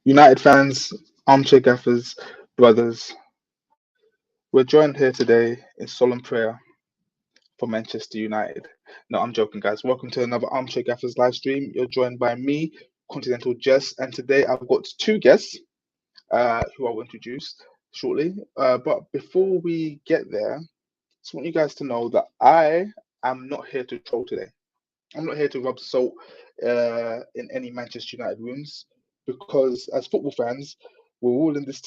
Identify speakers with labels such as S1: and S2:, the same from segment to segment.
S1: United fans, armchair gaffers, brothers, we're joined here today in solemn prayer for Manchester United. No, I'm joking, guys. Welcome to another Armchair Gaffers live stream. You're joined by me, Continental Jess, and today I've got two guests who I'll introduce shortly. But before we get there, I just want you guys to know that I am not here to troll today. I'm not here to rub salt in any Manchester United rooms because as football fans, we're all in this.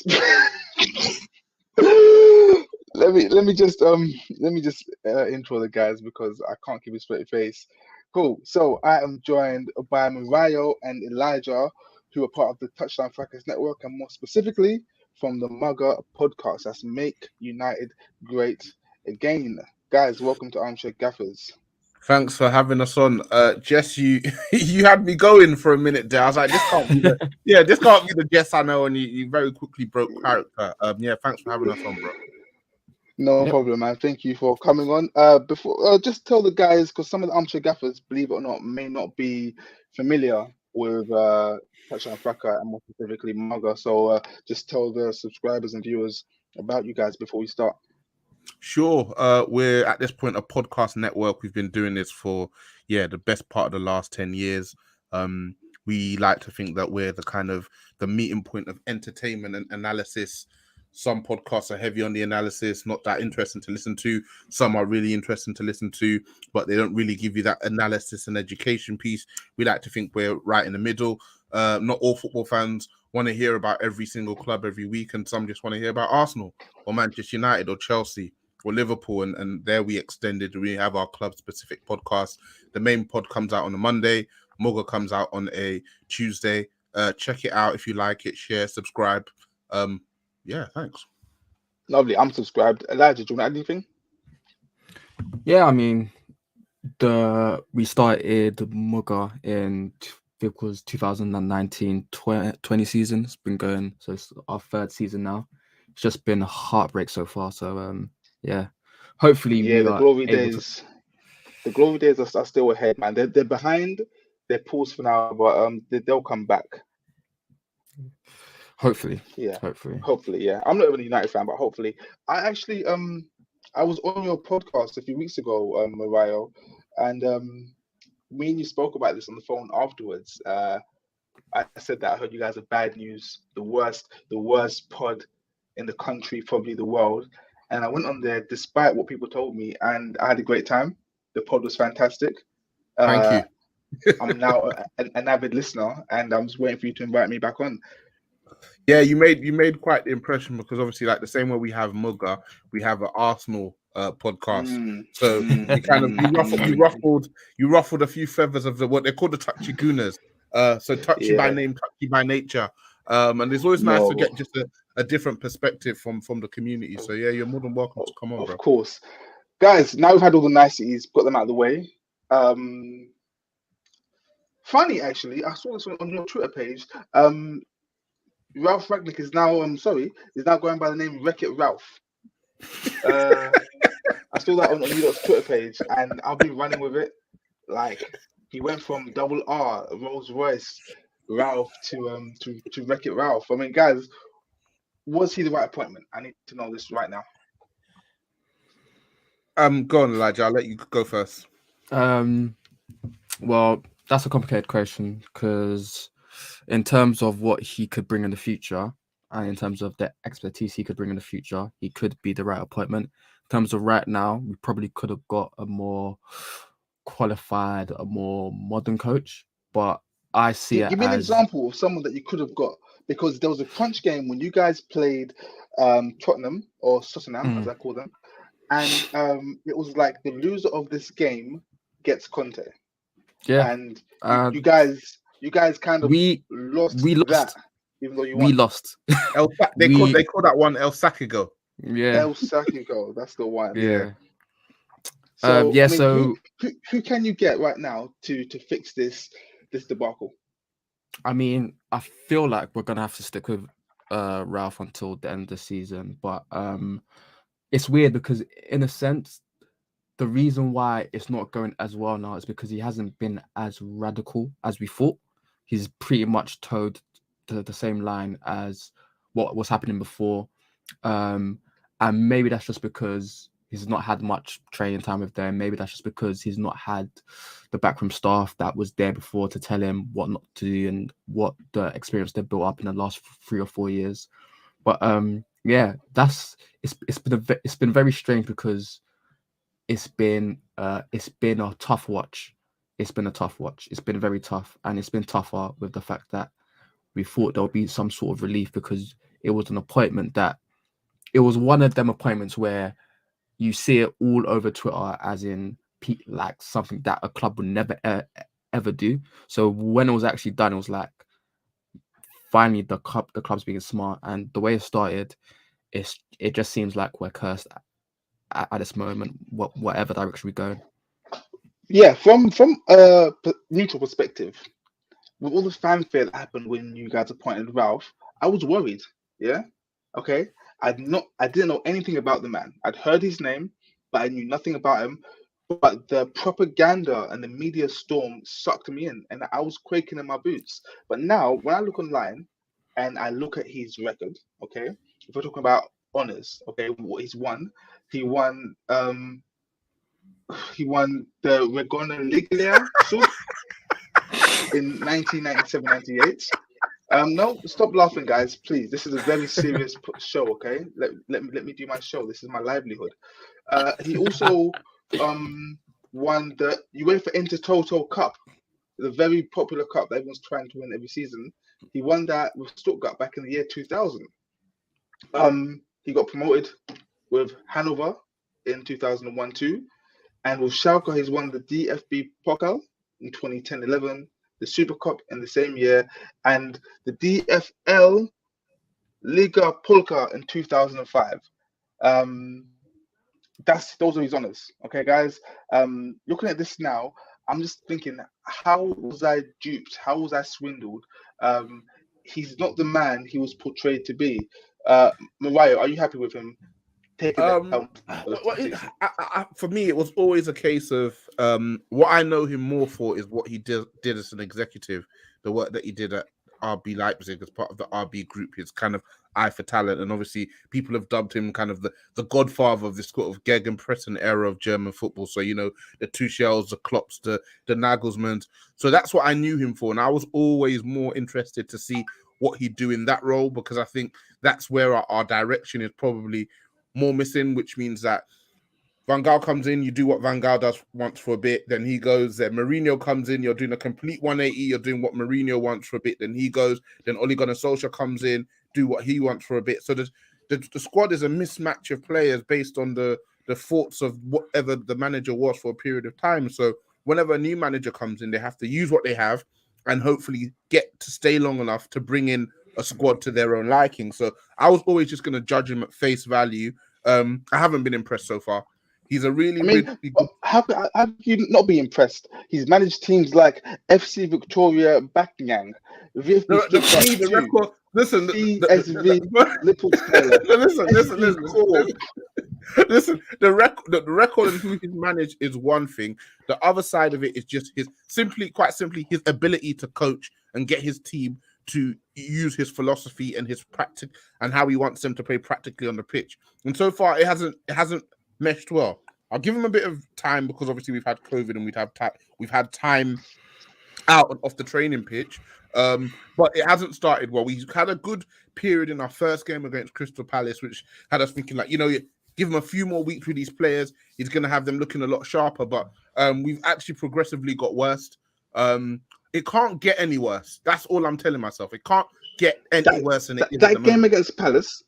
S1: Let me just intro the guys because I can't keep a straight face. Cool. So I am joined by Mariah and Elijah, who are part of the Touchline Fracas network, and more specifically from the Mugger podcast. That's Make United Great Again. Guys, welcome to Armchair Gaffers.
S2: Thanks for having us on. Jess, you you had me going for a minute there. I was like, this can't be the Jess I know, and you very quickly broke character. Thanks for having us on, bro.
S1: No problem, man. Thank you for coming on. Before just tell the guys, because some of the armchair gaffers, believe it or not, may not be familiar with Touchline Fracas and more specifically Mugger. So just tell the subscribers and viewers about you guys before we start.
S2: Sure. We're at this point a podcast network. We've been doing this for the best part of the last 10 years. We like to think that we're the meeting point of entertainment and analysis. Some podcasts are heavy on the analysis, not that interesting to listen to. Some are really interesting to listen to, but they don't really give you that analysis and education piece. We like to think we're right in the middle. Not all football fans want to hear about every single club every week, and some just want to hear about Arsenal or Manchester United or Chelsea or Liverpool, and there we extended. We have our club-specific podcast. The main pod comes out on a Monday. Moga comes out on a Tuesday. Check it out if you like it. Share, subscribe. Thanks.
S1: Lovely. I'm subscribed. Elijah, do you want to add anything?
S3: Yeah, I mean, we started Mugger in it was 2019-20 season. It's been going, so it's our third season now. It's just been a heartbreak so far. So hopefully
S1: the glory days. The glory days are still ahead, man. They're behind. They're paused for now, but they'll come back.
S3: Hopefully.
S1: Hopefully, yeah. I'm not even a United fan, but hopefully. I actually I was on your podcast a few weeks ago, Mariah, and me and you spoke about this on the phone afterwards. I said that I heard you guys are bad news, the worst pod in the country, probably the world. And I went on there despite what people told me, and I had a great time. The pod was fantastic.
S2: Thank you.
S1: I'm now an avid listener, and I'm just waiting for you to invite me back on.
S2: Yeah, you made quite the impression because obviously, like the same way we have Mugger, we have an Arsenal podcast. So you ruffled a few feathers of what they call the touchy gooners. So touchy by name, touchy by nature. And it's always nice to get just a different perspective from the community. So yeah, you're more than welcome to come on, bro.
S1: Of course. Guys, now we've had all the niceties, put them out of the way. Funny actually, I saw this on your Twitter page. Ralf Rangnick is now going by the name Wreck-It Ralph. I saw that on your Twitter page, and I've been running with it. Like he went from double R Rolls Royce Ralph to Wreck-It Ralph. I mean, guys, was he the right appointment? I need to know this right now.
S2: Go on, Elijah. I'll let you go first.
S3: Well, that's a complicated question because in terms of what he could bring in the future and in terms of the expertise he could bring in the future, he could be the right appointment. In terms of right now, we probably could have got a more qualified, a more modern coach, but I see it.
S1: Give me an example of someone that you could have got, because there was a crunch game when you guys played Tottenham or Tottenham, as I call them, and it was like the loser of this game gets Conte.
S3: Yeah,
S1: and you guys kind of lost that, even though
S3: we lost.
S2: They call that one El Sacigo.
S3: Yeah,
S1: El Sacigo. That's the one.
S3: Yeah.
S1: So, who can you get right now to fix this debacle?
S3: I mean, I feel like we're gonna have to stick with Ralf until the end of the season, but it's weird because in a sense, the reason why it's not going as well now is because he hasn't been as radical as we thought. He's pretty much toed the same line as what was happening before. And maybe that's just because he's not had much training time with them. Maybe that's just because he's not had the backroom staff that was there before to tell him what not to do and what the experience they built up in the last 3 or 4 years. But yeah, it's been very strange because it's been a tough watch. It's been a tough watch. It's been very tough, and it's been tougher with the fact that we thought there would be some sort of relief because it was an appointment that it was one of them appointments where you see it all over Twitter as in like something that a club would never ever do. So when it was actually done, it was like finally the club's being smart, and the way it started, it just seems like we're cursed at this moment, whatever direction we go.
S1: Yeah, from a neutral perspective, with all the fanfare that happened when you guys appointed Ralf, I was worried. Yeah, okay. I didn't know anything about the man. I'd heard his name, but I knew nothing about him. But the propaganda and the media storm sucked me in, and I was quaking in my boots. But now, when I look online and I look at his record, okay, if we're talking about honors, okay, what he's won, he won the Regona Liglia Sud in 1997-98. No, stop laughing, guys, please. This is a very serious show, okay? Let me do my show. This is my livelihood. He also won the UEFA Intertoto Cup, the very popular cup that everyone's trying to win every season. He won that with Stuttgart back in the year 2000. He got promoted with Hanover in 2001-2, and with Schalke, he's won the DFB Pokal in 2010-11, the Super Cup in the same year, and the DFL Liga Polka in 2005. Those are his honors. Okay, guys. Looking at this now, I'm just thinking, how was I duped? How was I swindled? He's not the man he was portrayed to be. Mariah, are you happy with him taking the helm?
S2: For me, it was always a case of what I know him more for is what he did as an executive, the work that he did at RB Leipzig as part of the RB group, his kind of eye for talent. And obviously people have dubbed him kind of the godfather of this sort of Gegenpressing era of German football. So, you know, the Tuchels, the Klopps, the Nagelsmanns. So that's what I knew him for. And I was always more interested to see what he'd do in that role, because I think that's where our direction is probably more missing, which means that Van Gaal comes in, you do what Van Gaal does once for a bit, then he goes. Then Mourinho comes in, you're doing a complete 180, you're doing what Mourinho wants for a bit, then he goes. Then Ole Gunnar Solskjaer comes in, do what he wants for a bit. So the squad is a mismatch of players based on the thoughts of whatever the manager was for a period of time. So whenever a new manager comes in, they have to use what they have and hopefully get to stay long enough to bring in a squad to their own liking. So I was always just going to judge him at face value. I haven't been impressed so far. He's a really good.
S1: How could you not be impressed? He's managed teams like FC Victoria Backyang.
S2: The record. Listen, listen. The record and who he's managed is one thing. The other side of it is just quite simply, his ability to coach and get his team to use his philosophy and his practice and how he wants them to play practically on the pitch. And so far, it hasn't meshed well. I'll give him a bit of time because obviously we've had COVID and we've had time out and off the training pitch. But it hasn't started well. We had a good period in our first game against Crystal Palace, which had us thinking like, give him a few more weeks with these players, he's going to have them looking a lot sharper. But we've actually progressively got worse. It can't get any worse. That's all I'm telling myself. It can't get any worse than it is.
S1: That game against Palace.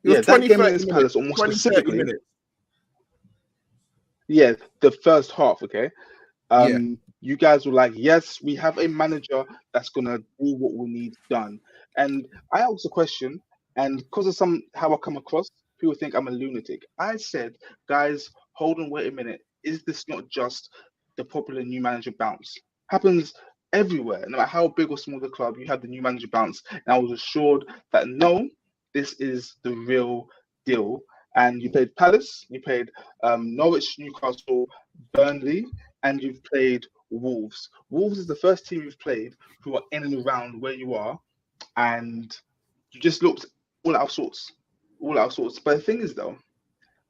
S1: Yeah, that game against Palace, or more specifically. Yeah, the first half, okay? You guys were like, yes, we have a manager that's going to do what we need done. And I asked a question, and because of how I come across, people think I'm a lunatic. I said, guys, hold on, wait a minute. Is this not just the popular new manager bounce? Happens everywhere. No matter how big or small the club, you have the new manager bounce. And I was assured that no, this is the real deal. And you played Palace, you played Norwich, Newcastle, Burnley, and you've played Wolves. Wolves is the first team you've played who are in and around where you are, and you just looked all out of sorts, all out of sorts. But the thing is, though,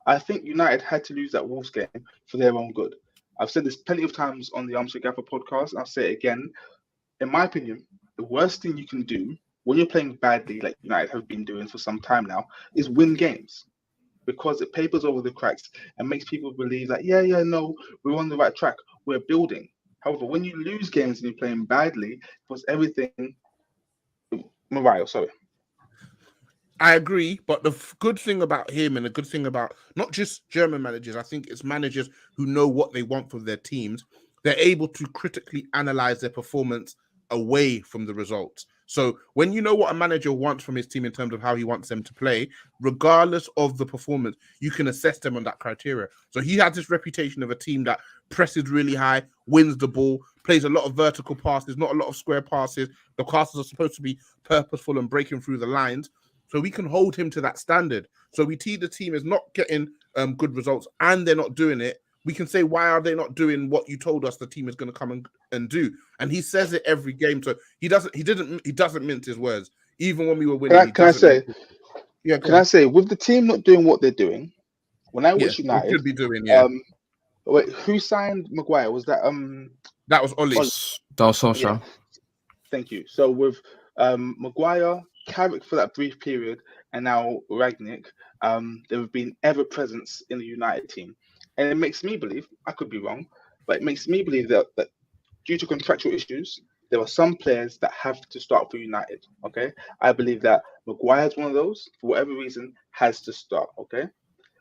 S1: I think United had to lose that Wolves game for their own good. I've said this plenty of times on the Armchair Gaffer podcast, and I'll say it again. In my opinion, the worst thing you can do when you're playing badly, like United have been doing for some time now, is win games, because it papers over the cracks and makes people believe that, no, we're on the right track, we're building. However, when you lose games and you're playing badly, it was everything. Mariah, sorry.
S2: I agree, but the good thing about him and the good thing about not just German managers, I think it's managers who know what they want from their teams. They're able to critically analyze their performance away from the results. So when you know what a manager wants from his team in terms of how he wants them to play, regardless of the performance, you can assess them on that criteria. So he has this reputation of a team that presses really high, wins the ball, plays a lot of vertical passes, not a lot of square passes. The passes are supposed to be purposeful and breaking through the lines. So we can hold him to that standard. So we see the team is not getting good results and they're not doing it. We can say, why are they not doing what you told us the team is going to come and do? And he says it every game. So he doesn't mince his words. Even when we were winning,
S1: Can I say,
S2: on.
S1: with the team not doing what they're doing, when I watch
S2: They
S1: United,
S2: should be doing,
S1: wait, who signed Maguire? Was that
S2: that was Oli.
S3: That was Solskjaer.
S1: Yeah, thank you. So with Maguire, Carrick for that brief period, and now Rangnick, there have been ever presence in the United team. And it makes me believe, I could be wrong, but it makes me believe that due to contractual issues, there are some players that have to start for United. Okay. I believe that Maguire's one of those, for whatever reason, has to start. Okay.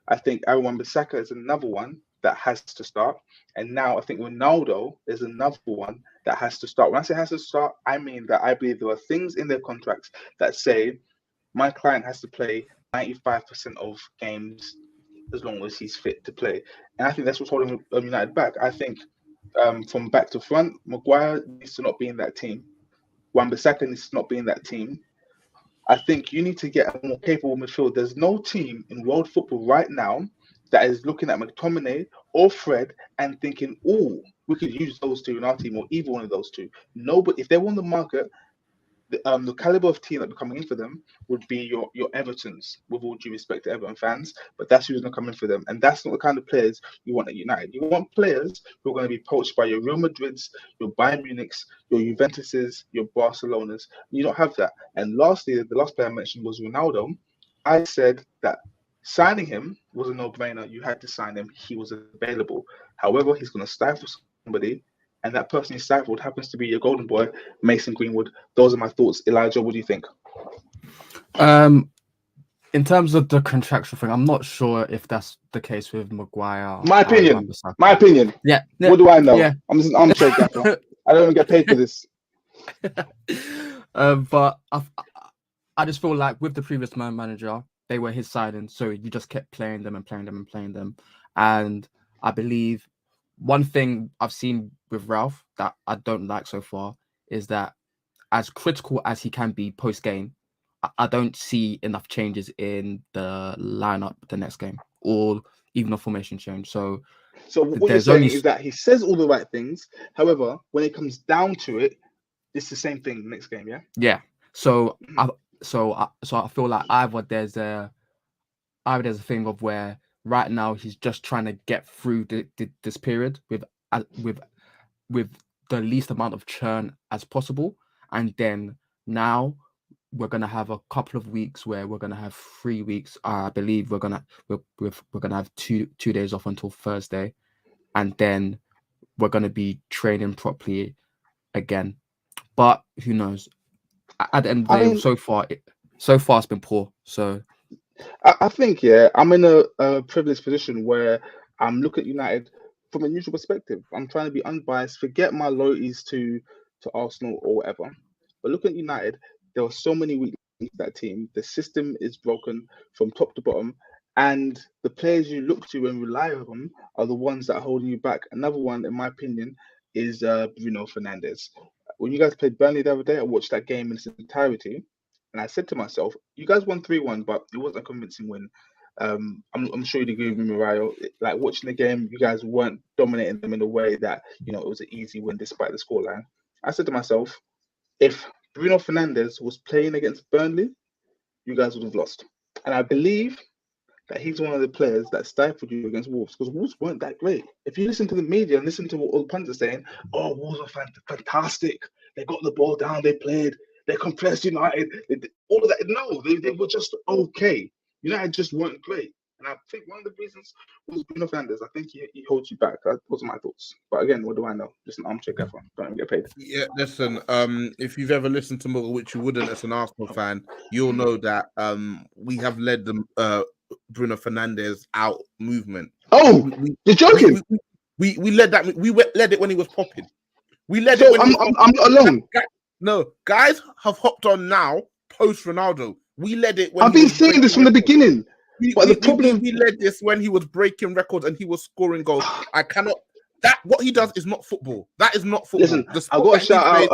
S1: I think Aaron Wan-Bissaka is another one that has to start. And now I think Ronaldo is another one that has to start. When I say has to start, I mean that I believe there are things in their contracts that say my client has to play 95% of games as long as he's fit to play. And I think that's what's holding United back. I think from back to front, Maguire needs to not be in that team. Wan-Bissaka needs to not be in that team. I think you need to get a more capable midfield. There's no team in world football right now that is looking at McTominay or Fred and thinking, oh, we could use those two in our team, or either one of those two. No, but if they're on the market, the caliber of team that are coming in for them would be your Evertons, with all due respect to Everton fans, but that's who's going to come in for them. And that's not the kind of players you want at United. You want players who are going to be poached by your Real Madrids, your Bayern Munichs, your Juventuses, your Barcelonas. You don't have that. And lastly, the last player I mentioned was Ronaldo. I said that signing him was a no-brainer. You had to sign him. He was available. However, he's going to stifle somebody, and that person he stifled happens to be your golden boy, Mason Greenwood. Those are my thoughts. Elijah, what do you think?
S3: In terms of the contractual thing, I'm not sure if that's the case with Maguire.
S1: My opinion.
S3: Yeah.
S1: What do I know?
S3: Yeah.
S1: I'm just an armchair gaffer. I don't even get paid for this.
S3: But I just feel like with the previous manager, they were his side, and so you just kept playing them. And I believe one thing I've seen with Ralf that I don't like so far is that, as critical as he can be post-game, I don't see enough changes in the lineup the next game, or even a formation change. So
S1: what you're saying is that he says all the right things. However, when it comes down to it, it's the same thing next game, yeah?
S3: Yeah. So I feel like either there's a thing of where right now he's just trying to get through this period with the least amount of churn as possible, and then now we're gonna have a couple of weeks where we're gonna have 3 weeks. I believe we're gonna have two days off until Thursday, and then we're gonna be training properly again. But who knows? At the end of the day, so far it's been poor. So
S1: I think, I'm in a privileged position where I'm looking at United from a neutral perspective. I'm trying to be unbiased, forget my loyalties to Arsenal or whatever. But looking at United, there are so many weaknesses in that team. The system is broken from top to bottom, and the players you look to and rely on are the ones that are holding you back. Another one, in my opinion, is Bruno Fernandes. When you guys played Burnley the other day, I watched that game in its entirety. And I said to myself, you guys won 3-1, but it wasn't a convincing win. I'm sure you'd agree with me, Mariah. Like watching the game, you guys weren't dominating them in a way that it was an easy win despite the scoreline. I said to myself, if Bruno Fernandes was playing against Burnley, you guys would have lost. And I believe that he's one of the players that stifled you against Wolves because Wolves weren't that great. If you listen to the media and listen to what all the pundits are saying, oh, Wolves are fantastic. They got the ball down, they played, they compressed United, all of that. No, they were just okay. United just weren't great. And I think one of the reasons was Bruno Fernandes. I think he holds you back. Those are my thoughts. But again, what do I know? Just an armchair gaffer. Don't even get paid.
S2: Yeah, listen. If you've ever listened to Muggle, which you wouldn't as an Arsenal fan, you'll know that we have led the Bruno Fernandes out movement.
S1: Oh, you're joking?
S2: We led that. We led it when he was popping. We led
S1: So
S2: it when
S1: I'm not alone.
S2: No, guys have hopped on now post Ronaldo. We led it when
S1: I've been saying this from the beginning. But the problem
S2: we led this when he was breaking records and he was scoring goals. I cannot. That what he does is not football. That is not football.
S1: Listen, I got to shout out.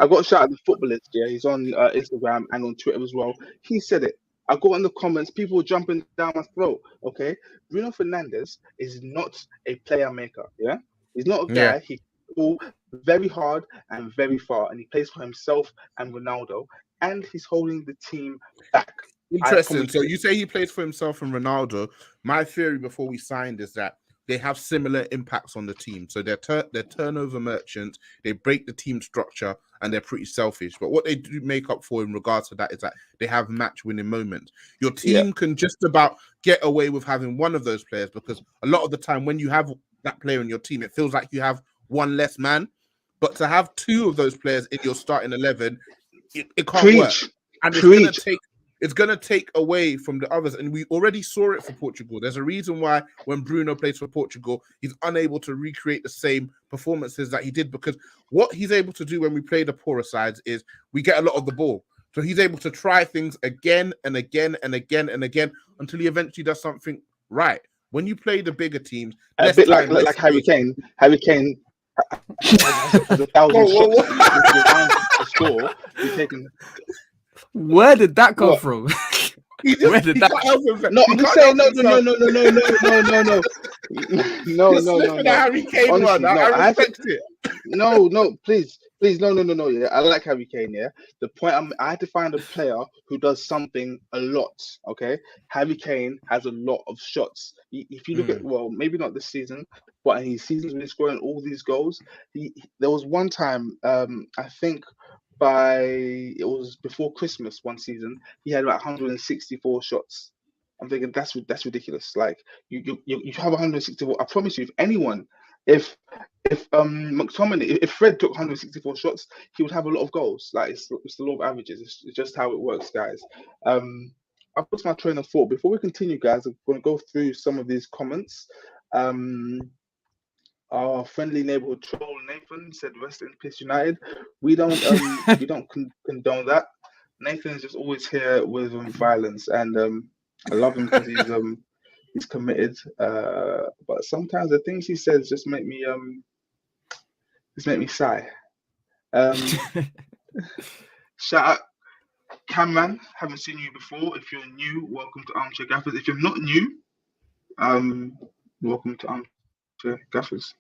S1: I got to shout out the footballist. Yeah, he's on Instagram and on Twitter as well. He said it. I got in the comments. People were jumping down my throat. Okay, Bruno Fernandes is not a player maker. Yeah, he's not a guy.
S2: Yeah.
S1: He can ball very hard and very far, and he plays for himself and Ronaldo, and he's holding the team back.
S2: Interesting. So you say he plays for himself and Ronaldo. My theory before we signed is that they have similar impacts on the team. So they're turnover merchants. They break the team structure and they're pretty selfish. But what they do make up for in regards to that is that they have match-winning moments. Your team can just about get away with having one of those players because a lot of the time when you have that player in your team, it feels like you have one less man. But to have two of those players in your starting 11, it can't work. And it's going to take away from the others. And we already saw it for Portugal. There's a reason why when Bruno plays for Portugal, he's unable to recreate the same performances that he did because what he's able to do when we play the poorer sides is we get a lot of the ball. So he's able to try things again and again and again and again until he eventually does something right. When you play the bigger teams,
S1: a bit like Harry Kane. Harry Kane has 1,000 shots to score. He's taking...
S3: Where did that come from? Where did that come from?
S1: No, I'm just saying no.
S2: Harry Kane one. I respect it.
S1: No, please, no. Yeah, I like Harry Kane. Yeah, the point I had to find a player who does something a lot. Okay, Harry Kane has a lot of shots. If you look at maybe not this season, but his seasons when he's scoring all these goals. There was one time, I think. It was before Christmas one season, he had about 164 shots. I'm thinking that's ridiculous. Like you have 164. I promise you, if McTominay, if Fred took 164 shots, he would have a lot of goals. Like it's the law of averages. It's just how it works, guys. I've lost my train of thought. Before we continue, guys, I'm going to go through some of these comments. Our friendly neighborhood troll Nathan said, "Rest in peace, United." We don't condone that. Nathan is just always here with violence, and I love him because he's committed. But sometimes the things he says just make me sigh. Shout out Cameron. Haven't seen you before. If you're new, welcome to Armchair Gaffers. If you're not new, welcome to Armchair Gaffers.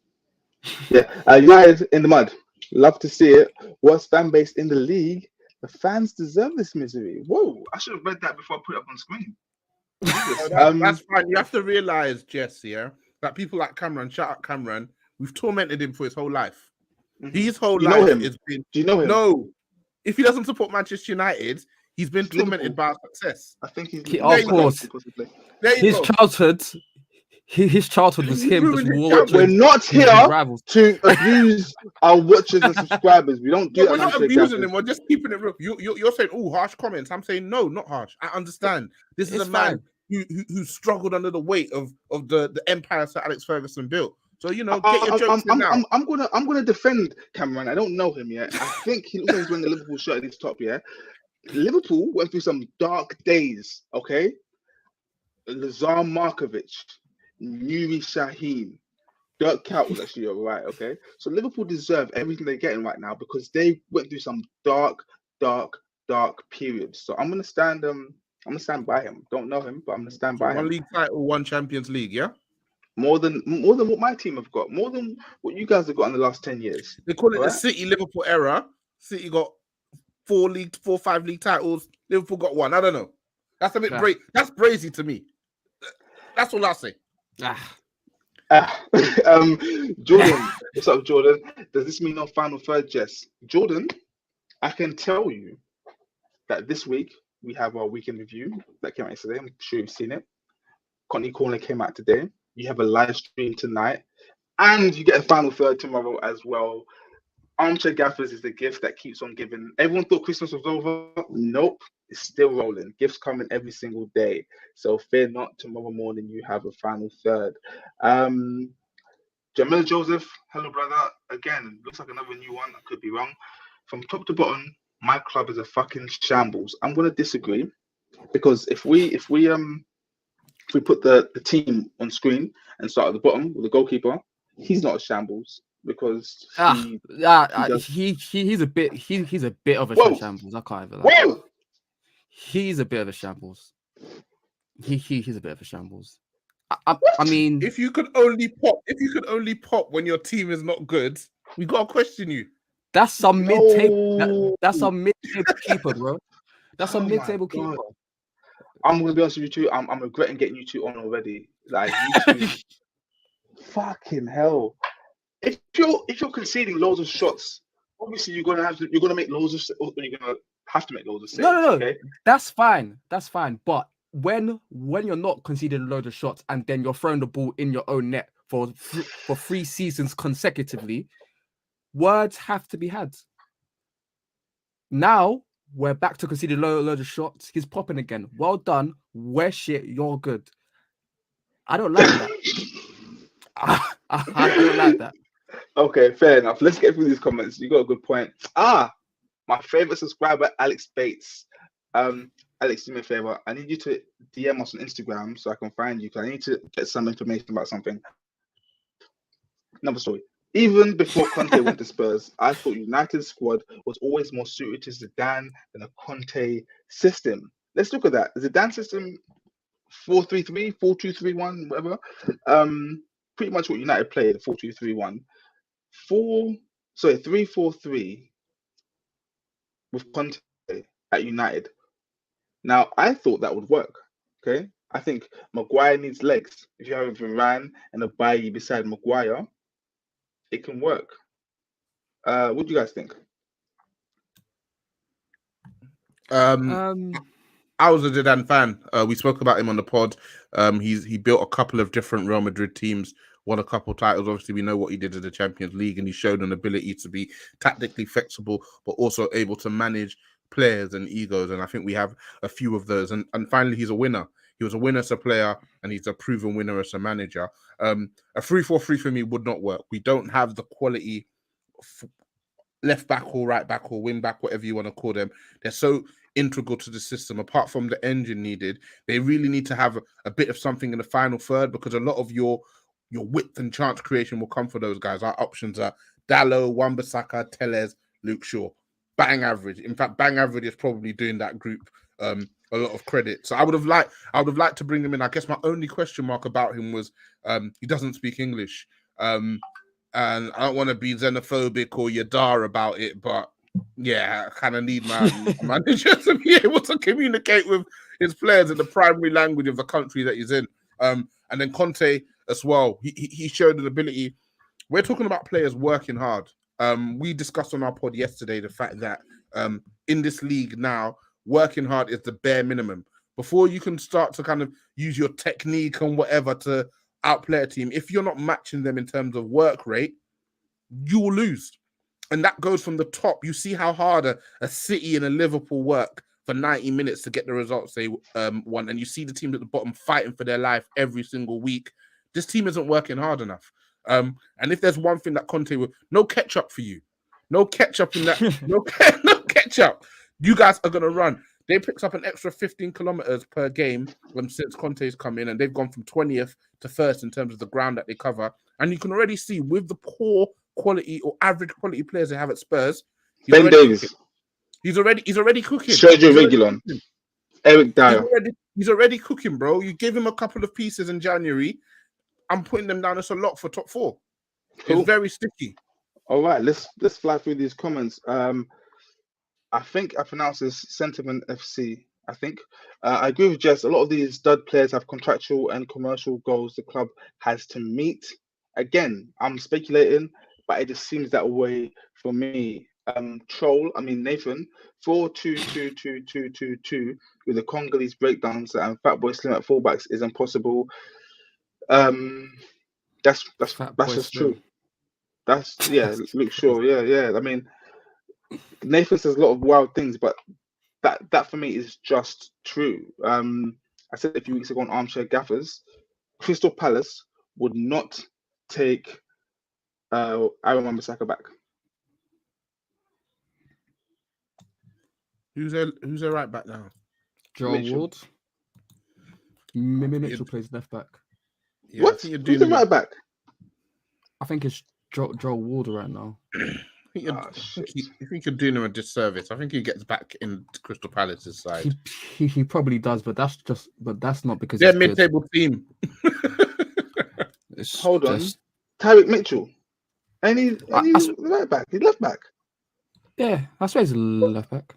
S1: Yeah, United in the mud. Love to see it. Worst fan base in the league. The fans deserve this misery. Whoa, I should have read that before I put it up on screen.
S2: That's fine. You have to realize, Jess, that people like Cameron, shout out Cameron, we've tormented him for his whole life. His whole life has been. Do
S1: you know him?
S2: No. If he doesn't support Manchester United, he's been tormented by our success.
S1: I think he's
S3: of course. His childhood. His childhood was him just watching.
S1: We're not here to abuse our watchers and subscribers. We don't do that.
S2: We're not abusing them. We're just keeping it real. You're saying, oh, harsh comments. I'm saying, no, not harsh. I understand. This is a man who struggled under the weight of the empire Sir Alex Ferguson built. So get your jokes in now.
S1: I'm gonna defend Cameron. I don't know him yet. I think he looks like he's wearing the Liverpool shirt at his top. Yeah, Liverpool went through some dark days. Okay, Lazar Markovic. Nuri Sahin, Dirk Kuyt was actually all right, okay? So Liverpool deserve everything they're getting right now because they went through some dark periods. So I'm going to stand I'm gonna stand by him. Don't know him, but I'm gonna stand by
S2: One
S1: him.
S2: league title, one Champions League. Yeah,
S1: More than what my team have got. More than what you guys have got in the last 10 years.
S2: they call it
S1: All
S2: the
S1: right?
S2: City Liverpool era. City got 5 league titles. Liverpool got one. I don't know. That's a bit that's brazy to me. That's all I say.
S1: Jordan, what's up, Jordan? Does this mean no final third, Jess? Jordan, I can tell you that this week we have our weekend review that came out yesterday. I'm sure you've seen it. Connie Corner came out today. You have a live stream tonight, and you get a final third tomorrow as well. Armchair Gaffers is the gift that keeps on giving. Everyone thought Christmas was over. Nope, it's still rolling. Gifts coming every single day. So fear not. Tomorrow morning you have a final third. Jamil Joseph, hello brother. Again, looks like another new one. I could be wrong. From top to bottom, my club is a fucking shambles. I'm gonna disagree because if we put the team on screen and start at the bottom with the goalkeeper, he's not a shambles because
S3: he's a bit of a shambles. I can't even lie.
S1: Whoa!
S3: He's a bit of a shambles. He's a bit of a shambles. I mean,
S2: if you could only pop when your team is not good, we gotta question you.
S3: That's some mid-table. That's some mid-table keeper, bro. That's some mid-table keeper.
S1: I'm gonna be honest with you two. I'm regretting getting you two on already. Like you two, fucking hell. If you're conceding loads of shots, obviously you're gonna make loads of. You're gonna have to make loads of saves.
S3: No.
S1: Okay?
S3: That's fine. But when you're not conceding loads of shots and then you're throwing the ball in your own net for 3 seasons consecutively, words have to be had. Now we're back to conceding loads of shots. He's popping again. Well done. We're shit. You're good. I don't like that. I don't like that.
S1: Okay, fair enough. Let's get through these comments. You got a good point. My favorite subscriber, Alex Bates. Alex, do me a favor. I need you to DM us on Instagram so I can find you because I need to get some information about something. Another story. Even before Conte went to Spurs, I thought United's squad was always more suited to Zidane than a Conte system. Let's look at that. Zidane system 4-3-3, 4-2-3-1, whatever. Pretty much what United played, 4-2-3-1. 3-4-3 with Conte at United. Now, I thought that would work. Okay, I think Maguire needs legs. If you have Varane and a Bailly beside Maguire, it can work. What do you guys think?
S2: I was a Zidane fan. We spoke about him on the pod. He built a couple of different Real Madrid teams, won a couple of titles. Obviously, we know what he did in the Champions League, and he showed an ability to be tactically flexible, but also able to manage players and egos. And I think we have a few of those. And finally, he's a winner. He was a winner as a player, and he's a proven winner as a manager. A 3-4-3 for me would not work. We don't have the quality left back or right back or wing back, whatever you want to call them. They're so integral to the system. Apart from the engine needed, they really need to have a bit of something in the final third because a lot of your width and chance creation will come for those guys. Our options are Dallo, Wan-Bissaka, Telles, Luke Shaw. Bang average. In fact, Bang average is probably doing that group a lot of credit. So I would have liked to bring him in. I guess my only question mark about him was he doesn't speak English. And I don't want to be xenophobic or yadar about it, but yeah, I kind of need my manager to be able to communicate with his players in the primary language of the country that he's in. And then Conte as well. He showed an ability. We're talking about players working hard. We discussed on our pod yesterday the fact that in this league now, working hard is the bare minimum. Before you can start to kind of use your technique and whatever to outplay a team, if you're not matching them in terms of work rate, you will lose. And that goes from the top. You see how hard a City and a Liverpool work for 90 minutes to get the results they want. And you see the teams at the bottom fighting for their life every single week. This team isn't working hard enough. And if there's one thing that Conte will, no ketchup for you. No ketchup in that. no ketchup. You guys are going to run. They picked up an extra 15 kilometers per game since Conte's come in, and they've gone from 20th to 1st in terms of the ground that they cover. And you can already see with the poor quality or average quality players they have at Spurs,
S1: Ben Davies.
S2: He's already cooking.
S1: Sergio Reguilon. Eric Dyer.
S2: He's already cooking, bro. You give him a couple of pieces in January. I'm putting them down as a lock for top 4.
S1: Cool.
S2: It's very sticky.
S1: All right, let's fly through these comments. I think I pronounce this Sentiment FC. I think I agree with Jess. A lot of these stud players have contractual and commercial goals the club has to meet. Again, I'm speculating, but it just seems that way for me. Nathan, 4-2-2-2-2-2-2 with the Congolese breakdowns and Fatboy Slim at fullbacks is impossible. That's just true. That's Luke Shaw. Yeah. I mean, Nathan says a lot of wild things, but that for me is just true. I said a few weeks ago on Armchair Gaffers, Crystal Palace would not take Aaron Wan-Bissaka back.
S2: Who's their right back now?
S3: Joel Ward. Mitchell plays left back.
S2: Yeah,
S1: what? Who's the right back?
S3: I think it's Joel Ward right now.
S2: I think you're doing him a disservice. I think he gets back in Crystal Palace's side.
S3: He probably does, but that's not because
S2: they're mid-table team.
S1: Hold on, Tyrick Mitchell. And he's right back. He's left back.
S3: Yeah, I suppose he's left back.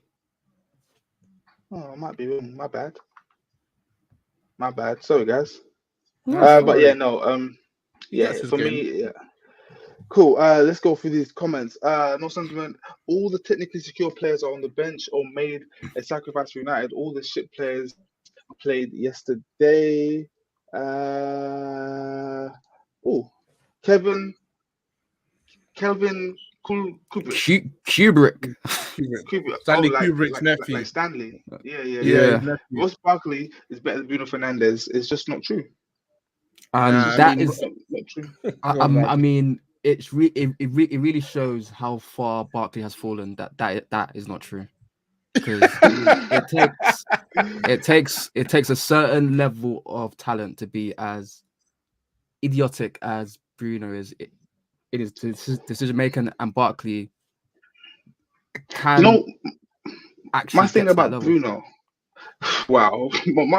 S1: Oh, I might be wrong. My bad. Sorry, guys.
S3: No,
S1: but yeah, no. Yeah, for me, yeah. Cool. Let's go through these comments. No sentiment. All the technically secure players are on the bench or made a sacrifice for United. All the shit players played yesterday. Kelvin
S3: Kubrick.
S2: Stanley Kubrick's nephew.
S1: Like Stanley. Yeah. Ross Barkley is better than Bruno Fernandes. It's just not true.
S3: And
S1: not true.
S3: I mean, it really shows how far Barkley has fallen. That is not true. Because it takes a certain level of talent to be as idiotic as Bruno is. It is decision making, and Barkley can actually.
S1: My thing about Bruno, wow.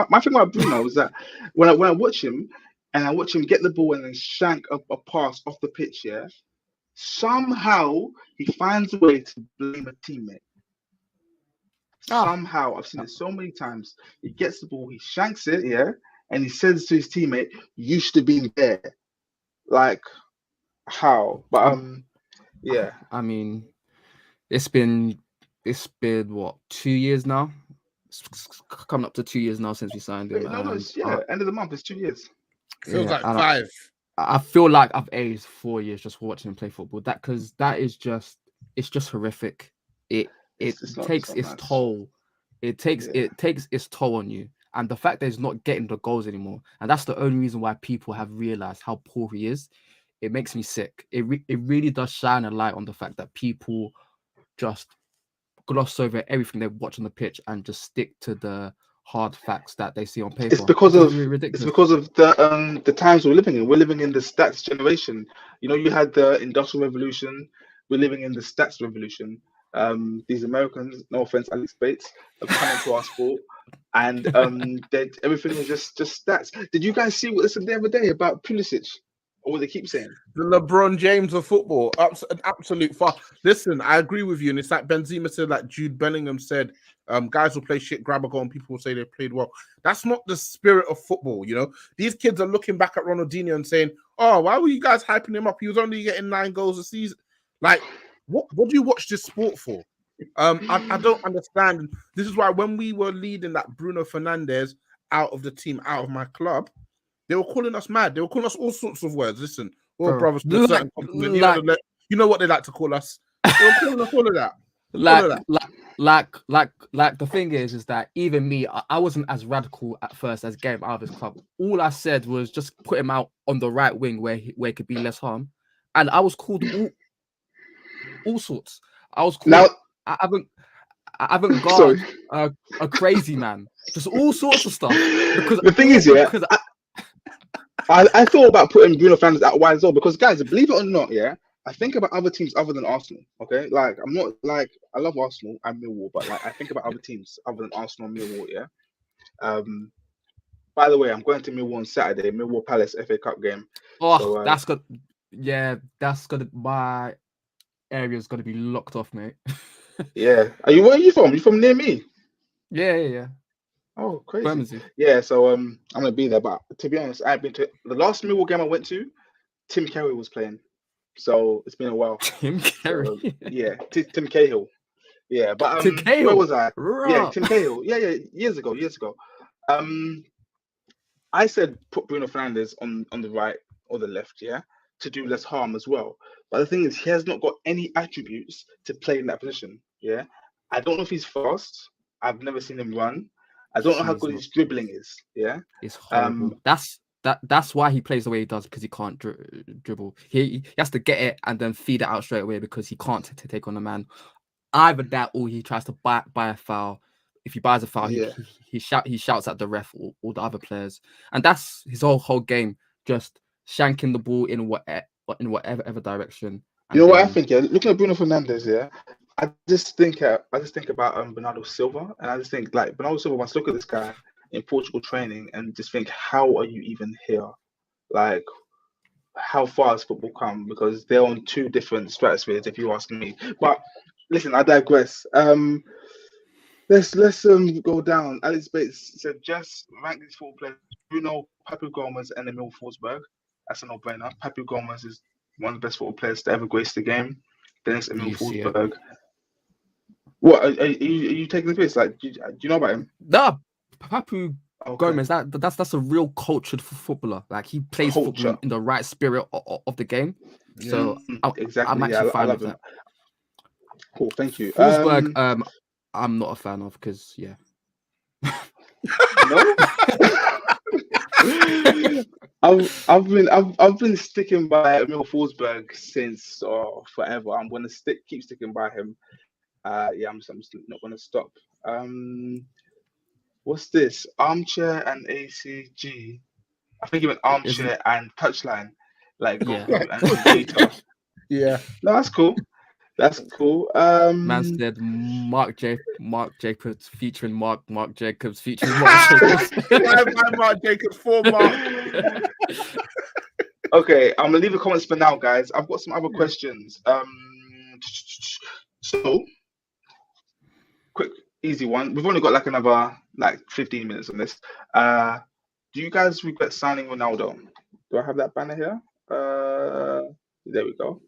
S1: My thing about Bruno is that when I watch him and I watch him get the ball and then shank a pass off the pitch, yeah, somehow he finds a way to blame a teammate. Somehow, I've seen it so many times. He gets the ball, he shanks it, yeah, and he says to his teammate, "You should have been there." Like, how? But yeah.
S3: I mean, it's been what, 2 years now? It's coming up to 2 years now since we signed him.
S1: End of the month. It's 2 years.
S2: Feels like 5.
S3: I feel like I've aged 4 years just watching him play football. It's just horrific. It takes its toll. It takes its toll on you. And the fact that he's not getting the goals anymore, and that's the only reason why people have realized how poor he is. It makes me sick. It really does shine a light on the fact that people just gloss over everything they watch on the pitch and just stick to the hard facts that they see on paper.
S1: It's because of the times we're living in. We're living in the stats generation. You know, you had the Industrial Revolution. We're living in the stats revolution. These Americans, no offense, Alex Bates, have come into our sport, and everything was just stats. Did you guys see what they said the other day about Pulisic? Or what they keep saying?
S2: The LeBron James of football. An absolute far. Listen, I agree with you. And it's like Benzema said, like Jude Bellingham said, guys will play shit, grab a goal, and people will say they played well. That's not the spirit of football, you know? These kids are looking back at Ronaldinho and saying, oh, why were you guys hyping him up? He was only getting 9 goals a season. Like, what do you watch this sport for? I don't understand. This is why when we were leading that Bruno Fernandes out of the team, out of my club, they were calling us mad. They were calling us all sorts of words. Listen, we're brothers to a certain compliment. You know what they like to call us. They were calling us all of that.
S3: Like the thing is that even me, I wasn't as radical at first as getting him out of his club. All I said was just put him out on the right wing where he could be less harm, and I was called all sorts. I was called. Now, I haven't got a crazy man. Just all sorts of stuff. Because
S1: the thing is, yeah. I thought about putting Bruno Fernandes out wide as well because, guys, believe it or not, yeah, I think about other teams other than Arsenal. Okay, like I'm not like I love Arsenal and Millwall, but like I think about other teams other than Arsenal and Millwall. Yeah, By the way, I'm going to Millwall on Saturday, Millwall Palace FA Cup game.
S3: Oh,
S1: So
S3: that's good. Yeah, that's gonna. My area's gonna be locked off, mate.
S1: yeah. Where are you from? You from near me?
S3: Yeah.
S1: Oh, crazy.
S3: Bermondsey.
S1: Yeah, so I'm gonna be there. But to be honest, I've been to the last Millwall game I went to. Tim Carey was playing, so it's been a while.
S3: Tim Carey.
S1: So, yeah, Tim Cahill. Yeah, but
S3: Tim Cahill.
S1: where was I? Yeah,
S3: Raw.
S1: Tim Cahill. Yeah, years ago. I said put Bruno Fernandes on the right or the left, yeah, to do less harm as well. But the thing is, he has not got any attributes to play in that position. Yeah, I don't know if he's fast. I've never seen him run. I don't know how
S3: He's
S1: good
S3: not.
S1: his dribbling is. Yeah,
S3: It's horrible. That's why he plays the way he does, because he can't dribble. He has to get it and then feed it out straight away because he can't take on a man. Either that or he tries to buy a foul. If he buys a foul,
S1: yeah.
S3: he shouts at the ref or the other players, and that's his whole game. Just shanking the ball in whatever direction.
S1: You know what I think? Yeah, looking at Bruno Fernandes, yeah, I just think about Bernardo Silva, and I just think like Bernardo Silva. Must look at this guy in Portugal training and just think, how are you even here? Like, how far has football come? Because they're on two different stratospheres, if you ask me. But listen, I digress. Let's go down. Alex Bates said, just rank these four players: Bruno, Papu Gomez, and Emil Forsberg. That's a no-brainer. Papu Gomez is one of the best football players to ever grace the game. Then it's Emil Forsberg. What are you taking the piss? Like, do you know about him?
S3: Nah, Papu Gomez. That's a real cultured footballer. Like, he plays football in the right spirit of the game. So
S1: exactly.
S3: I'm actually fine with that.
S1: Cool, thank you.
S3: Forsberg, I'm not a fan of because
S1: No. I've been sticking by Emil Forsberg since forever. I'm gonna keep sticking by him. I'm not gonna stop. What's this? Armchair and ACG. I think you meant armchair and touchline, like Goku and Vegeta.
S2: Yeah.
S1: No, that's cool. That's cool.
S3: Man said Mark Jacobs featuring Mark Jacobs featuring Mark Jacobs.
S2: Mark Jacobs for Mark.
S1: Okay, I'm gonna leave the comments for now, guys. I've got some other questions. So quick, easy one. We've only got like another 15 minutes on this. Do you guys regret signing Ronaldo? Do I have that banner here? There we go.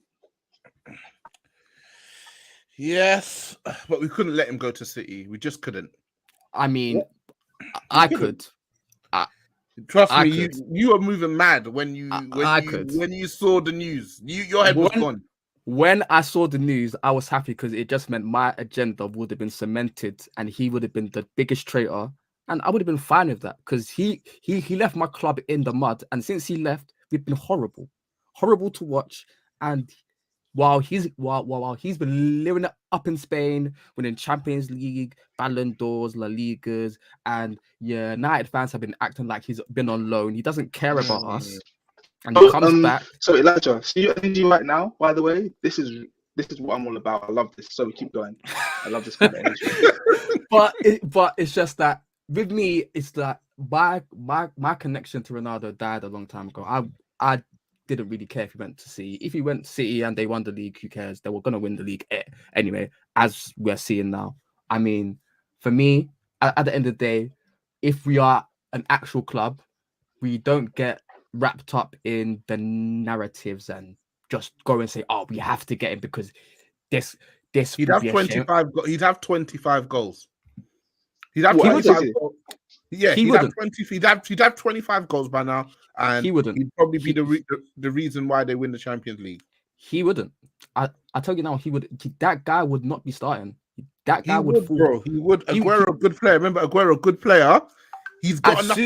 S2: Yes, but we couldn't let him go to City. We just couldn't.
S3: I mean, I could.
S2: Trust me, you were moving mad when you saw the news. Your head was gone.
S3: When I saw the news, I was happy because it just meant my agenda would have been cemented and he would have been the biggest traitor. And I would have been fine with that because he left my club in the mud. And since he left, we've been horrible to watch. And while he's been living it up in Spain, winning Champions League, Ballon d'Ors, La Ligas, and United fans have been acting like he's been on loan. He doesn't care about us, and he comes back.
S1: So Elijah, see your energy right now. By the way, this is what I'm all about. I love this. So we keep going. I love this kind of energy.
S3: but it's just that with me, it's that my connection to Ronaldo died a long time ago. I didn't really care if he went to City. If he went to City and they won the league, who cares? They were going to win the league anyway, as we're seeing now. I mean, for me, at the end of the day, if we are an actual club, we don't get wrapped up in the narratives and just go and say, "Oh, we have to get him because this."
S2: He'd have 25. He'd have 25 goals. He'd have
S1: 25
S2: goals. Yeah, he'd have 25 goals by now. And
S3: he wouldn't.
S2: He'd probably be the reason why they win the Champions League.
S3: He wouldn't. I tell you now, he would. That guy would not be starting. That guy would fall.
S2: Bro, he would. Aguero, a good player. Remember, Aguero, a good player. He's got enough.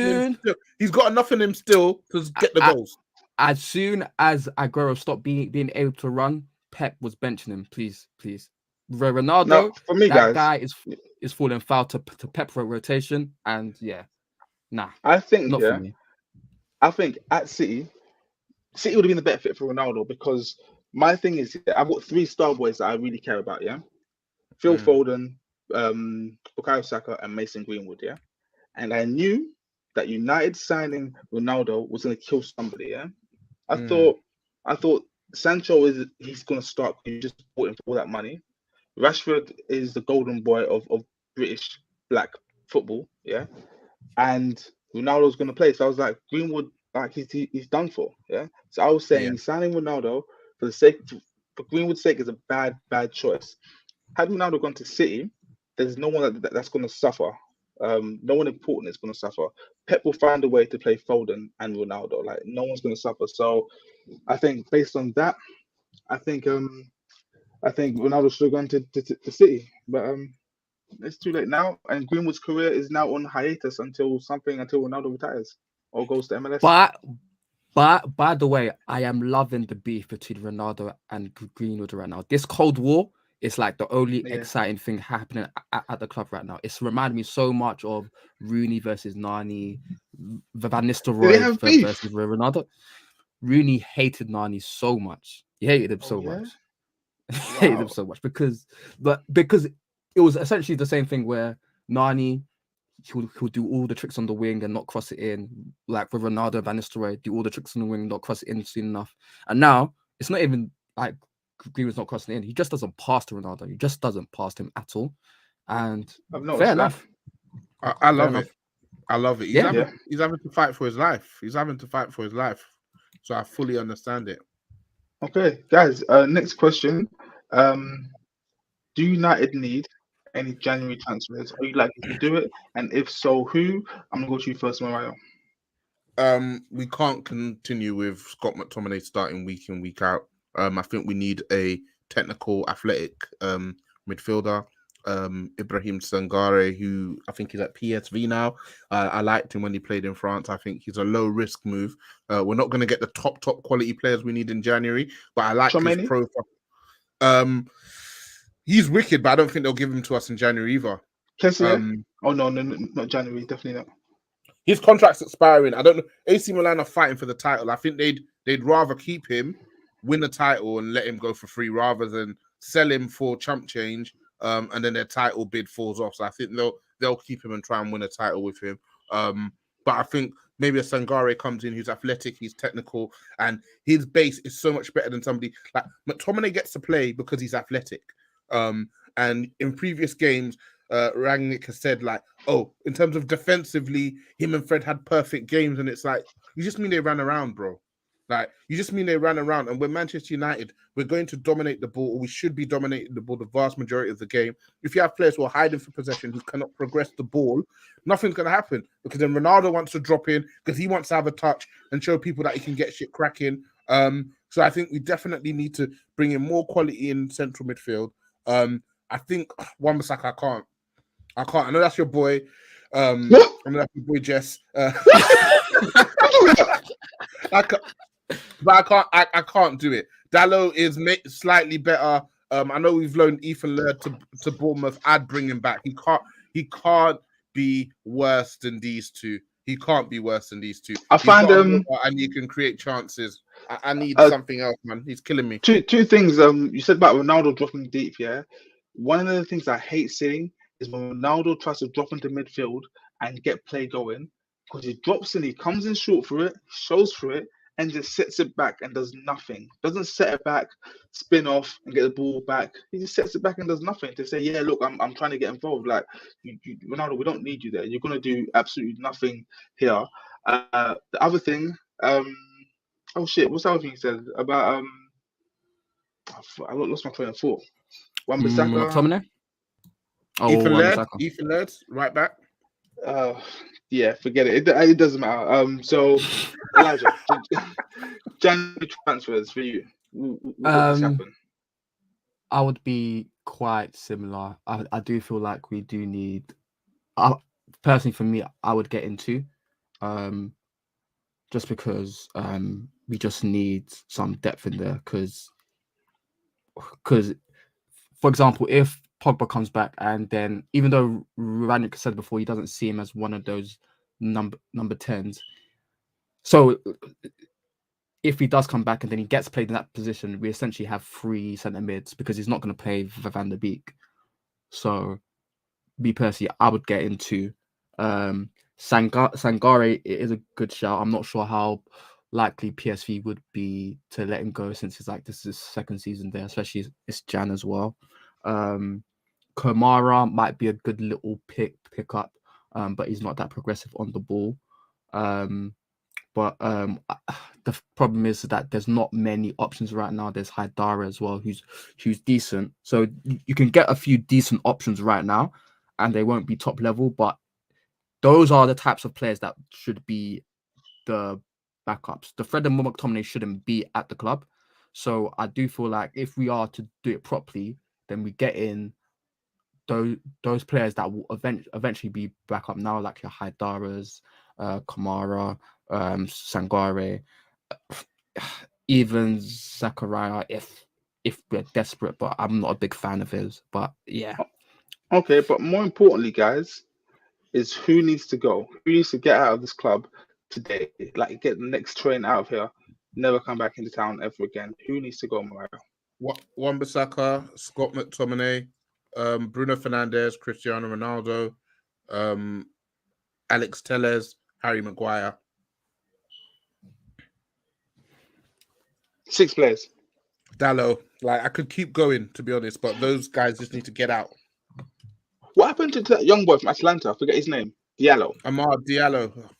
S2: He's got enough in him still to get the goals.
S3: As soon as Aguero stopped being able to run, Pep was benching him. Please. Ronaldo,
S1: no, for me,
S3: that guy is falling foul to Pep rotation, and
S1: I think
S3: not for me.
S1: I think at City would have been the better fit for Ronaldo because my thing is I've got 3 star boys that I really care about. Yeah, Phil Foden, Bukayo Saka, and Mason Greenwood. Yeah, and I knew that United signing Ronaldo was going to kill somebody. Yeah, I
S2: Mm.
S1: thought Sancho he's going to start. You just bought him for all that money. Rashford is the golden boy of British black football. Yeah, and Ronaldo's going to play. So I was like, Greenwood, like he's done for. Yeah. So I was
S2: Yeah.
S1: saying signing Ronaldo for the sake for Greenwood's sake is a bad choice. Had Ronaldo gone to City, there's no one that's going to suffer. No one important is going to suffer. Pep will find a way to play Foden and Ronaldo. Like no one's going to suffer. So I think based on that, I think Ronaldo should have gone to City, but it's too late now, and Greenwood's career is now on hiatus until Ronaldo retires or goes to MLS.
S3: But by the way, I am loving the beef between Ronaldo and Greenwood right now. This Cold War is like the only
S1: Yeah.
S3: exciting thing happening at the club right now. It's reminding me so much of Rooney versus Nani, Van
S1: Do they
S3: Nistelrooy
S1: have beef?
S3: versus Ronaldo. Rooney hated Nani so much. He hated him so
S1: yeah?
S3: much. He hated him
S1: Wow.
S3: so much because it was essentially the same thing where Nani he'll do all the tricks on the wing and not cross it in, like with Ronaldo and Van Nistelrooy, do all the tricks on the wing, not cross it in soon enough. And now it's not even like Greenwood's not crossing it in. He just doesn't pass to Ronaldo. He just doesn't pass to him at all. And
S1: I've
S3: fair
S1: noticed that.
S3: enough.
S2: I love it. I love it. He's having to fight for his life. He's having to fight for his life. So I fully understand it.
S1: Okay, guys. Next question. Do United need any January transfers? Are you likely to do it? And if so, who? I'm gonna go to you first, Mariah.
S2: We can't continue with Scott McTominay starting week in, week out. I think we need a technical, athletic midfielder. Ibrahim Sangare, who I think is at PSV now. I liked him when he played in France. I think he's a low risk move. We're not going to get the top quality players we need in January, but I like his profile. He's wicked, but I don't think they'll give him to us in January either.
S1: Oh no, not January, definitely not.
S2: His contract's expiring. I don't know. AC Milan are fighting for the title. I think they'd rather keep him, win the title, and let him go for free rather than sell him for chump change. And then their title bid falls off. So I think they'll keep him and try and win a title with him. But I think maybe a Sangare comes in who's athletic, he's technical, and his base is so much better than somebody like McTominay gets to play because he's athletic. And in previous games, Rangnick has said like, oh, in terms of defensively, him and Fred had perfect games, and it's like you just mean they ran around, bro. Like you just mean they ran around, and we're Manchester United. We're going to dominate the ball, or we should be dominating the ball the vast majority of the game. If you have players who are hiding for possession, who cannot progress the ball, nothing's going to happen because then Ronaldo wants to drop in because he wants to have a touch and show people that he can get shit cracking. So I think we definitely need to bring in more quality in central midfield. I think Wan-Bissaka, I can't. I know that's your boy. I know that's your boy Jess. I can't do it. Dalot is slightly better. I know we've loaned Ethan Laird to Bournemouth. I'd bring him back. He can't be worse than these two. He can't be worse than these two.
S1: I find
S2: and he can create chances. I need something else, man. He's killing me.
S1: Two things. You said about Ronaldo dropping deep. Yeah, one of the things I hate seeing is when Ronaldo tries to drop into midfield and get play going, because he drops in, he comes in short for it, shows for it, and just sets it back and does nothing. Doesn't set it back, spin off and get the ball back. He just sets it back and does nothing to say, yeah, look, I'm trying to get involved. Like, Ronaldo, we don't need you there. You're gonna do absolutely nothing here. The other thing, oh shit, what's the other thing he said about I lost my train of thought. Wan-Bissaka.
S3: McTominay?
S2: Oh, Ethan Laird, right back.
S1: Yeah, forget it. It doesn't matter. So Elijah, January transfers for you. What does happen?
S3: I would be quite similar. I do feel like we do need. Personally, for me, I would get into, just because we just need some depth in there. Because, for example, if Pogba comes back and then, even though Rangnick said before he doesn't see him as one of those number 10s, so if he does come back and then he gets played in that position, we essentially have 3 centre mids because he's not going to play Van der Beek. So, me personally, I would get into. Sangare is a good shout. I'm not sure how likely PSV would be to let him go since this is his second season there, especially it's Jan as well. Kamara might be a good little pick up, but he's not that progressive on the ball. But the problem is that there's not many options right now. There's Haidara as well, who's decent. So you can get a few decent options right now, and they won't be top level. But those are the types of players that should be the backups. The Fred and McTominay shouldn't be at the club. So I do feel like if we are to do it properly, then we get in those players that will eventually be back up now, like your Haidaras, Kamara, Sangare, even Zakaria, if we're desperate, but I'm not a big fan of his. But yeah.
S1: Okay, but more importantly, guys, is who needs to go? Who needs to get out of this club today? Like, get the next train out of here. Never come back into town ever again. Who needs to go, Mariah?
S2: Wan-Bissaka, Scott McTominay, Bruno Fernandes, Cristiano Ronaldo, Alex Telles, Harry Maguire.
S1: 6 players.
S2: Dallo. Like, I could keep going, to be honest, but those guys just need to get out.
S1: What happened to that young boy from Atlanta? I forget his name. Diallo.
S2: Amad Diallo.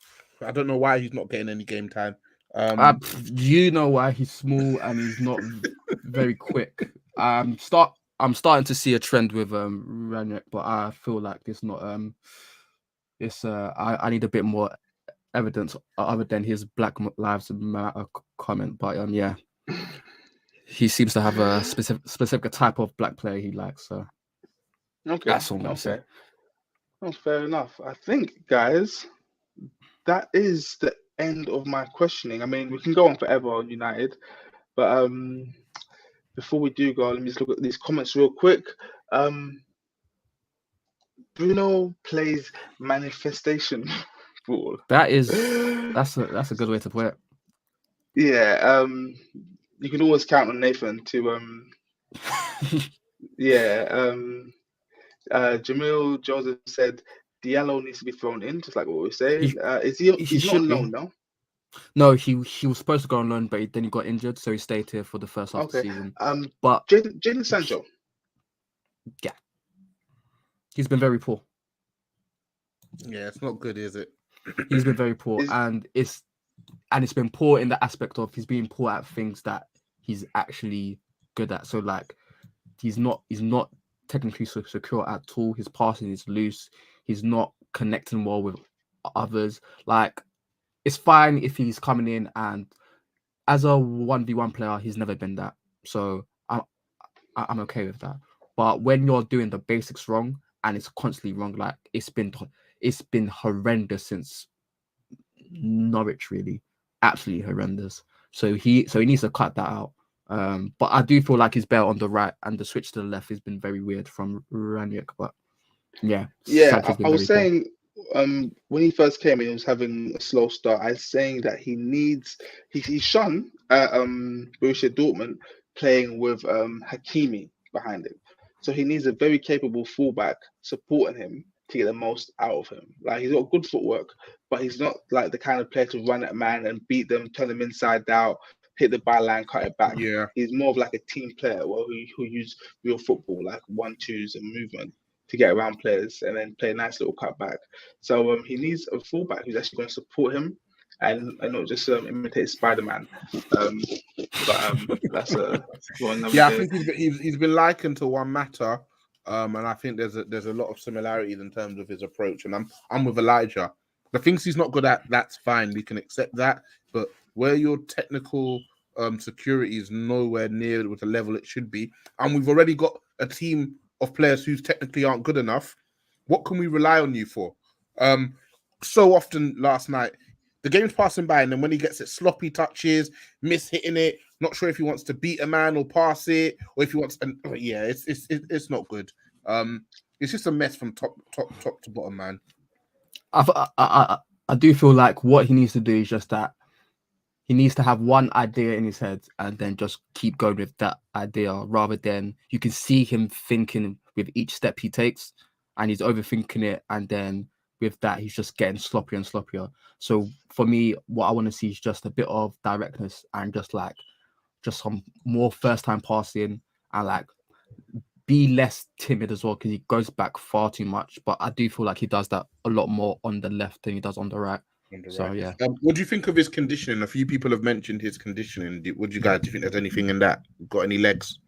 S2: I don't know why he's not getting any game time.
S3: You know why he's small and he's not very quick. I'm starting to see a trend with Rangnick, but I feel like it's not. I need a bit more evidence other than his Black Lives Matter comment. But yeah, he seems to have a specific type of black player he likes. So
S1: okay,
S3: that's all I'm gonna say.
S1: That's fair enough. I think, guys, that is the end of my questioning. I mean, we can go on forever on United, but before we do go, let me just look at these comments real quick. Bruno plays manifestation ball.
S3: That's a good way to put it.
S1: Yeah, you can always count on Nathan to Jamil Joseph said Diallo needs to be thrown in, just like what we were saying. He's not on loan now?
S3: No, he was supposed to go on loan, but then he got injured, so he stayed here for the first half of the season.
S1: But Jadon Sancho.
S3: Yeah. He's been very poor.
S2: Yeah, it's not good, is it?
S3: He's been very poor, and it's been poor in the aspect of he's being poor at things that he's actually good at. So like, he's not technically secure at all. His passing is loose. He's not connecting well with others. Like, it's fine if he's coming in and as a 1v1 player, he's never been that. So I'm okay with that. But when you're doing the basics wrong and it's constantly wrong, like it's been horrendous since Norwich, really, absolutely horrendous. So he needs to cut that out. But I do feel like he's better on the right, and the switch to the left has been very weird from Rangnick. But yeah,
S1: I was saying when he first came in, he was having a slow start. I was saying that he's shone at Borussia Dortmund playing with Hakimi behind him. So he needs a very capable fullback supporting him to get the most out of him. Like, he's got good footwork, but he's not like the kind of player to run at man and beat them, turn them inside out, hit the byline, cut it back.
S2: Yeah,
S1: he's more of like a team player who use real football, like 1-2s and movement to get around players and then play a nice little cutback. So he needs a fullback who's actually going to support him and not just imitate Spider-Man. That's one.
S2: Yeah, I think he's been likened to Juan Mata, and I think there's a lot of similarities in terms of his approach. And I'm with Elijah. The things he's not good at, that's fine. We can accept that. But where your technical security is nowhere near with the level it should be, and we've already got a team of players who technically aren't good enough, what can we rely on you for? So often last night, the game's passing by, and then when he gets it, sloppy touches, miss hitting it, not sure if he wants to beat a man or pass it, or if he wants. And yeah, it's not good. It's just a mess from top to bottom, man.
S3: I do feel like what he needs to do is just that he needs to have one idea in his head and then just keep going with that idea, rather than you can see him thinking with each step he takes, and he's overthinking it, and then with that, he's just getting sloppier and sloppier. So for me, what I want to see is just a bit of directness and just some more first time passing and like be less timid as well, because he goes back far too much. But I do feel like he does that a lot more on the left than he does on the right. So yeah.
S2: What do you think of his conditioning? A few people have mentioned his conditioning. Do you think there's anything in that? Got any legs?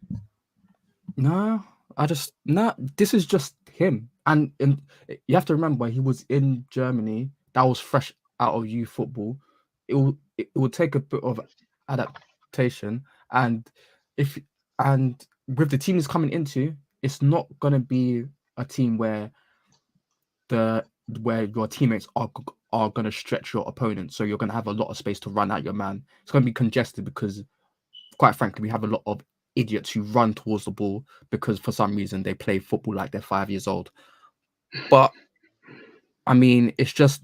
S3: No, this is just him. And you have to remember, he was in Germany. That was fresh out of youth football. It will take a bit of adaptation, and with the team he's coming into, it's not gonna be a team where your teammates are gonna stretch your opponent, so you're gonna have a lot of space to run at your man. It's gonna be congested because, quite frankly, we have a lot of idiots who run towards the ball because for some reason they play football like they're 5 years old. But I mean, it's just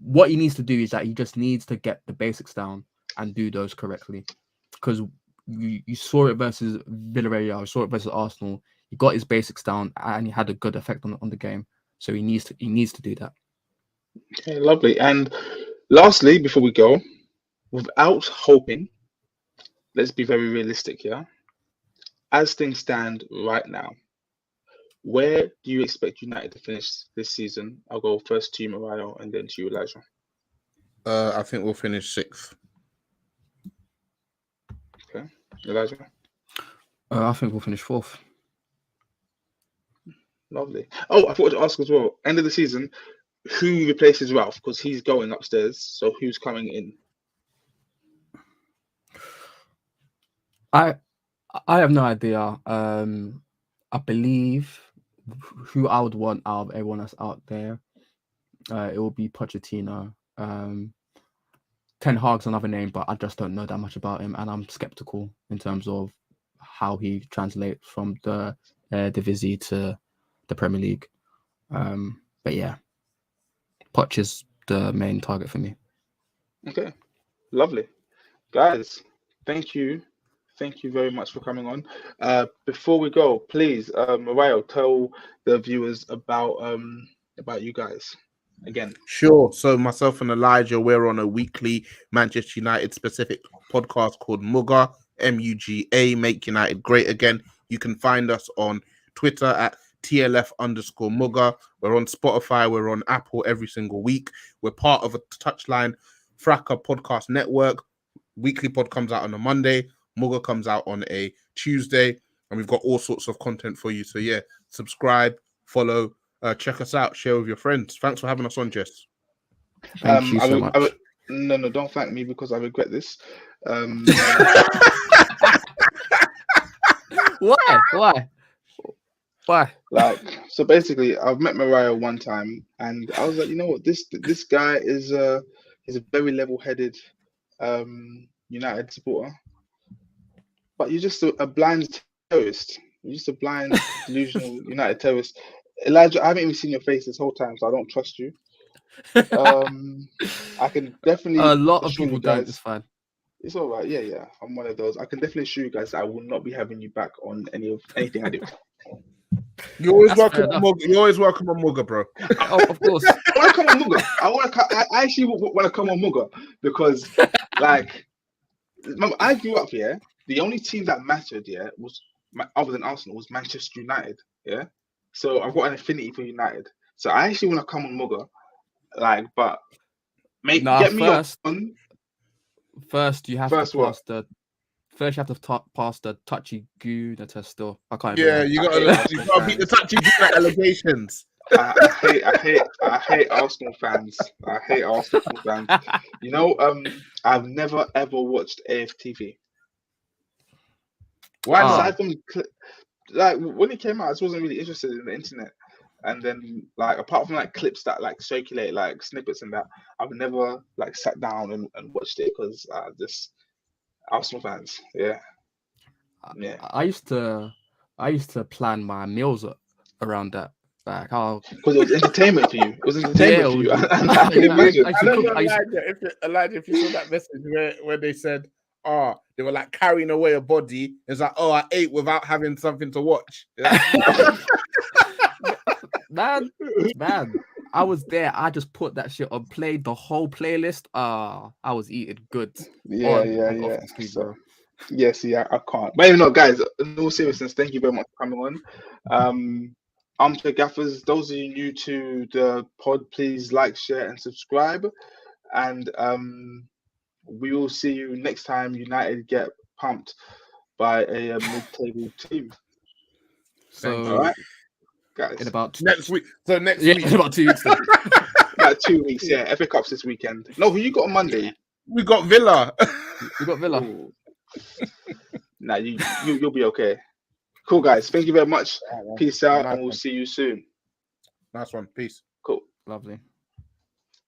S3: what he needs to do is that he just needs to get the basics down and do those correctly. Because you saw it versus Villarreal, you saw it versus Arsenal. He got his basics down and he had a good effect on the game. So he needs to do that.
S1: Okay, lovely. And lastly, before we go, without hoping, let's be very realistic here. As things stand right now, where do you expect United to finish this season? I'll go first to you, Mariah, and then to you, Elijah.
S2: I think we'll finish 6th.
S1: Okay, Elijah.
S3: I think we'll finish 4th.
S1: Lovely. Oh, I forgot to ask as well. End of the season, who replaces Ralf? Because he's going upstairs. So who's coming in?
S3: I have no idea. I believe who I would want out of everyone that's out there, it will be Pochettino. Ten Hag's another name, but I just don't know that much about him, and I'm skeptical in terms of how he translates from the Divizii to the Premier League. But yeah, Poch is the main target for me.
S1: Okay, lovely. Guys, thank you. Thank you very much for coming on. Before we go, please, Mariah, tell the viewers about you guys again.
S2: Sure. So myself and Elijah, we're on a weekly Manchester United specific podcast called Muga, MUGA, Make United Great Again. You can find us on Twitter at TLF_Muga. We're on Spotify. We're on Apple every single week. We're part of a Touchline Fracas podcast network. Weekly pod comes out on a Monday. Muga comes out on a Tuesday. And we've got all sorts of content for you. So yeah, subscribe, follow, check us out, share with your friends. Thanks for having us on, Jess.
S3: Thank you so much.
S1: No, don't thank me because I regret this.
S3: Why?
S1: Like, so basically, I've met Mariah one time, and I was like, you know what, this guy is a very level-headed United supporter, but you're just a blind terrorist. You're just a blind, delusional United terrorist. Elijah, I haven't even seen your face this whole time, so I don't trust you. I can definitely
S3: a lot of people don't. It's fine.
S1: It's all right. Yeah. I'm one of those. I can definitely assure you guys that I will not be having you back on anything I do.
S2: You're always welcome on Muga. You're always welcome on Muga, bro.
S3: Oh, of course.
S1: I want to come on Muga. I actually want to come on Muga because, like, remember, I grew up here. The only team that mattered, was other than Arsenal, was Manchester United. Yeah. So I've got an affinity for United. So I actually want to come on Muga, like, but get me on.
S3: First, you have to pass the. First, you have to pass the touchy goo test. Still, I can't.
S2: Yeah, you got to beat the touchy goo allegations.
S1: I hate Arsenal fans. I hate Arsenal fans. You know, I've never ever watched AFTV.
S2: Why not?
S1: Aside from like when it came out, I just wasn't really interested in the internet. And then, like, apart from like clips that like circulate, like snippets and that, I've never like sat down and watched it because just Arsenal fans. Yeah.
S3: I used to plan my meals around that. Like how
S1: because it was entertainment for you. It was entertainment for you. I can imagine.
S2: Elijah, if you saw that message where they said, they were like carrying away a body. It's like, I ate without having something to watch.
S3: Man, I was there. I just put that shit on, played the whole playlist. I was eating good
S1: Yeah,
S3: on
S1: yeah,
S3: and off
S1: yeah.
S3: the street,
S1: So,
S3: bro.
S1: yes, yeah, I can't. But you know, guys, in all seriousness, thank you very much for coming on. Armchair Gaffers, those of you new to the pod, please like, share, and subscribe. And we will see you next time United get pumped by a mid-table team.
S2: Thank
S3: So
S1: All
S2: you.
S1: right, guys.
S3: in about
S2: Next week. So next
S3: yeah,
S2: week
S3: in about 2 weeks then.
S1: About 2 weeks, yeah. FA Cup's this weekend. No, who you got on Monday?
S2: we got Villa.
S3: We got Villa.
S1: Ooh. Nah, you'll be okay. Cool, guys. Thank you very much. Peace out,
S2: Nice
S1: and we'll
S2: one.
S1: see you soon.
S2: Nice one. Peace.
S1: Cool.
S3: Lovely.